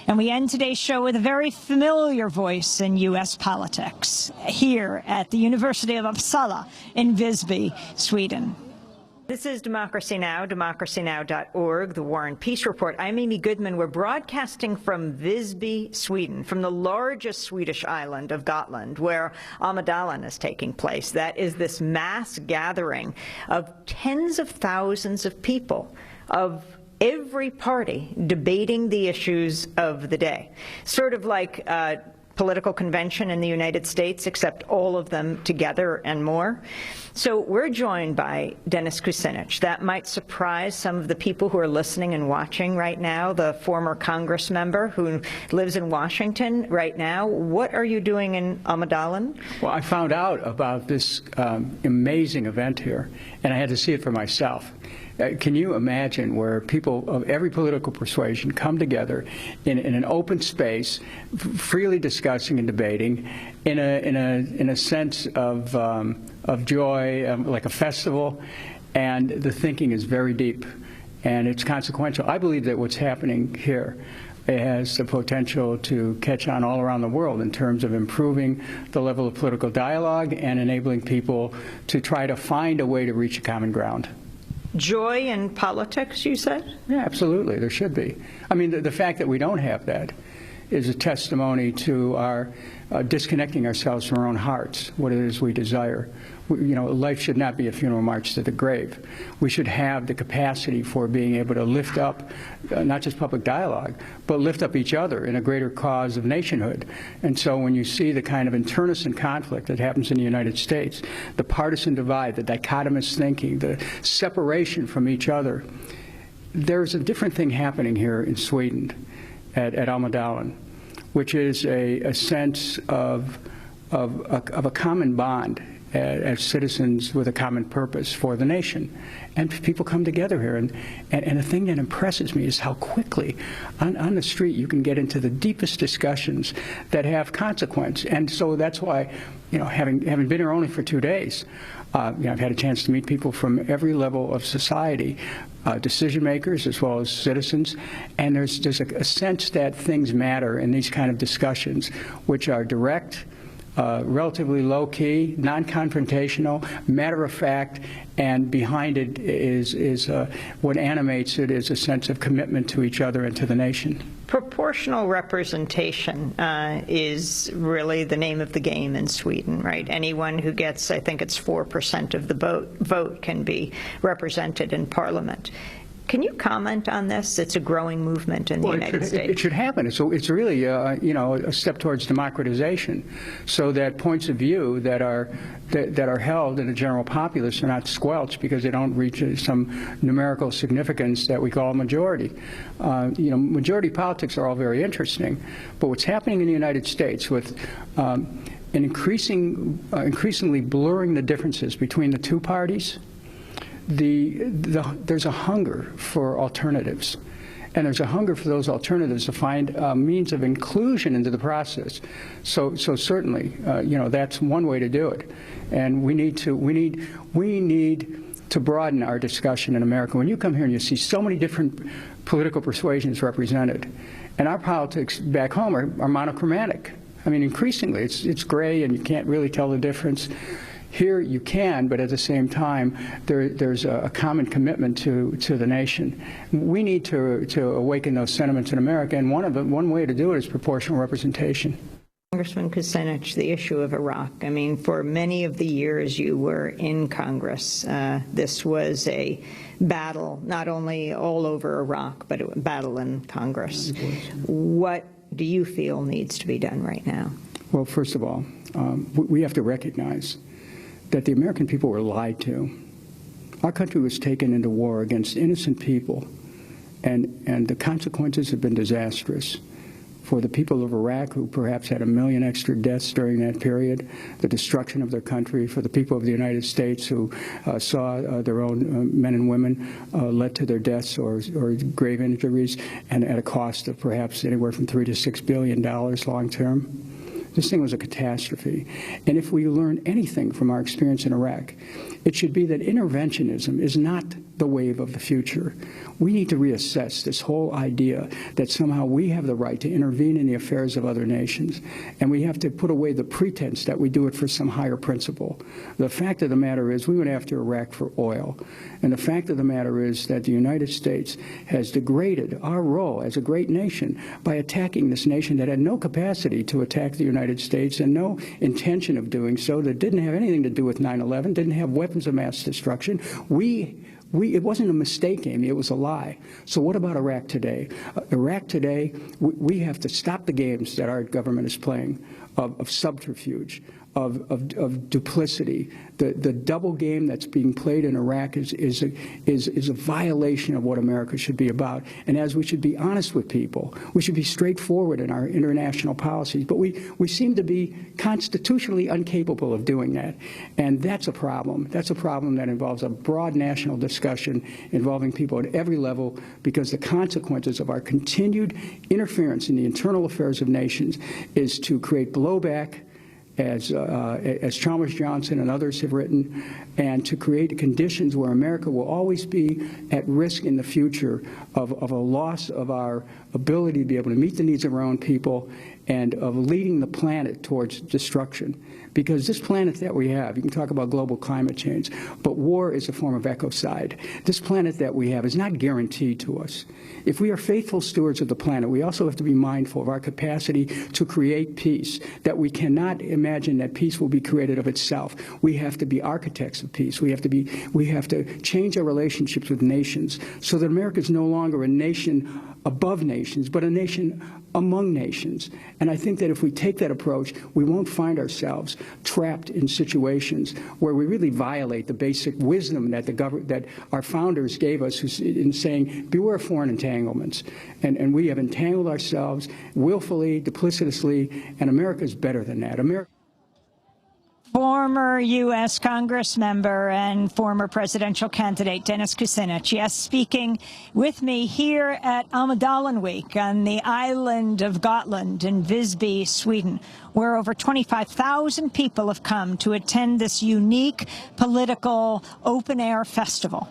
And we end today's show with a very familiar voice in U.S. politics, here at the University of Uppsala in Visby, Sweden. This is Democracy Now!, democracynow.org, the War and Peace Report. I'm Amy Goodman. We're broadcasting from Visby, Sweden, from the largest Swedish island of Gotland, where Almedalen is taking place. That is this mass gathering of tens of thousands of people, of every party debating the issues of the day. Sort of like a political convention in the United States, except all of them together and more. So we're joined by Dennis Kucinich. That might surprise some of the people who are listening and watching right now, the former Congress member who lives in Washington right now. What are you doing in Almedalen? Well, I found out about this amazing event here, and I had to see it for myself. Can you imagine where people of every political persuasion come together in an open space, freely discussing and debating, in a sense of joy, like a festival, and the thinking is very deep, and it's consequential. I believe that what's happening here has the potential to catch on all around the world in terms of improving the level of political dialogue and enabling people to try to find a way to reach a common ground. Joy in politics, you said? Yeah, absolutely. There should be. I mean, the fact that we don't have that is a testimony to our disconnecting ourselves from our own hearts, what it is we desire. Life should not be a funeral march to the grave. We should have the capacity for being able to lift up not just public dialogue, but lift up each other in a greater cause of nationhood. And so when you see the kind of internecine conflict that happens in the United States, the partisan divide, the dichotomous thinking, the separation from each other, there's a different thing happening here in Sweden at Almedalen, which is a sense of a common bond as citizens with a common purpose for the nation. And people come together here, and the thing that impresses me is how quickly on the street you can get into the deepest discussions that have consequence. And so that's why, having been here only for 2 days, I've had a chance to meet people from every level of society, decision makers as well as citizens, and there's a sense that things matter in these kind of discussions, which are direct, relatively low-key, non-confrontational, matter-of-fact, and behind it is what animates it is a sense of commitment to each other and to the nation. Proportional representation is really the name of the game in Sweden, right? Anyone who gets, I think it's 4% of the vote can be represented in Parliament. Can you comment on this? It's a growing movement in the United States. It should happen. It's really, a step towards democratization, so that points of view that are held in the general populace are not squelched because they don't reach some numerical significance that we call majority. Majority politics are all very interesting, but what's happening in the United States with an increasingly blurring the differences between the two parties, there's a hunger for alternatives, and there's a hunger for those alternatives to find means of inclusion into the process. So certainly, that's one way to do it, and we need to broaden our discussion in America. When you come here and you see so many different political persuasions represented, and our politics back home are monochromatic. I mean, increasingly, it's gray, and you can't really tell the difference. Here you can, but at the same time, there's a common commitment to the nation. We need to awaken those sentiments in America, and one way to do it is proportional representation. Congressman Kucinich, the issue of Iraq. I mean, for many of the years you were in Congress, this was a battle, not only all over Iraq, but a battle in Congress. What do you feel needs to be done right now? Well, first of all, we have to recognize that the American people were lied to. Our country was taken into war against innocent people, and the consequences have been disastrous. For the people of Iraq, who perhaps had 1 million extra deaths during that period, the destruction of their country, for the people of the United States who saw their own men and women led to their deaths or grave injuries, and at a cost of perhaps anywhere from $3 to $6 billion long term. This thing was a catastrophe. And if we learn anything from our experience in Iraq, It should be that interventionism is not the wave of the future. We need to reassess this whole idea that somehow we have the right to intervene in the affairs of other nations, and we have to put away the pretense that we do it for some higher principle. The fact of the matter is we went after Iraq for oil, and the fact of the matter is that the United States has degraded our role as a great nation by attacking this nation that had no capacity to attack the United States and no intention of doing so, that didn't have anything to do with 9/11, didn't have weapons of mass destruction. It wasn't a mistake, Amy, it was a lie. So what about Iraq today? Iraq today, we have to stop the games that our government is playing of subterfuge, of duplicity. The double game that's being played in Iraq is a violation of what America should be about. And as we should be honest with people, we should be straightforward in our international policies. But we seem to be constitutionally incapable of doing that. And that's a problem. That's a problem that involves a broad national discussion involving people at every level, because the consequences of our continued interference in the internal affairs of nations is to create blowback, as Chalmers Johnson and others have written, and to create conditions where America will always be at risk in the future of a loss of our ability to be able to meet the needs of our own people and of leading the planet towards destruction. Because this planet that we have, you can talk about global climate change, but war is a form of ecocide. This planet that we have is not guaranteed to us. If we are faithful stewards of the planet, we also have to be mindful of our capacity to create peace, that we cannot imagine that peace will be created of itself. We have to be architects of peace. We have to change our relationships with nations so that America is no longer a nation above nations, but a nation among nations. And I think that if we take that approach, we won't find ourselves trapped in situations where we really violate the basic wisdom that that our founders gave us in saying, beware of foreign entanglements. And we have entangled ourselves willfully, duplicitously, and America is better than that. Former U.S. Congress member and former presidential candidate Dennis Kucinich, yes, speaking with me here at Almedalen Week on the island of Gotland in Visby, Sweden, where over 25,000 people have come to attend this unique political open-air festival.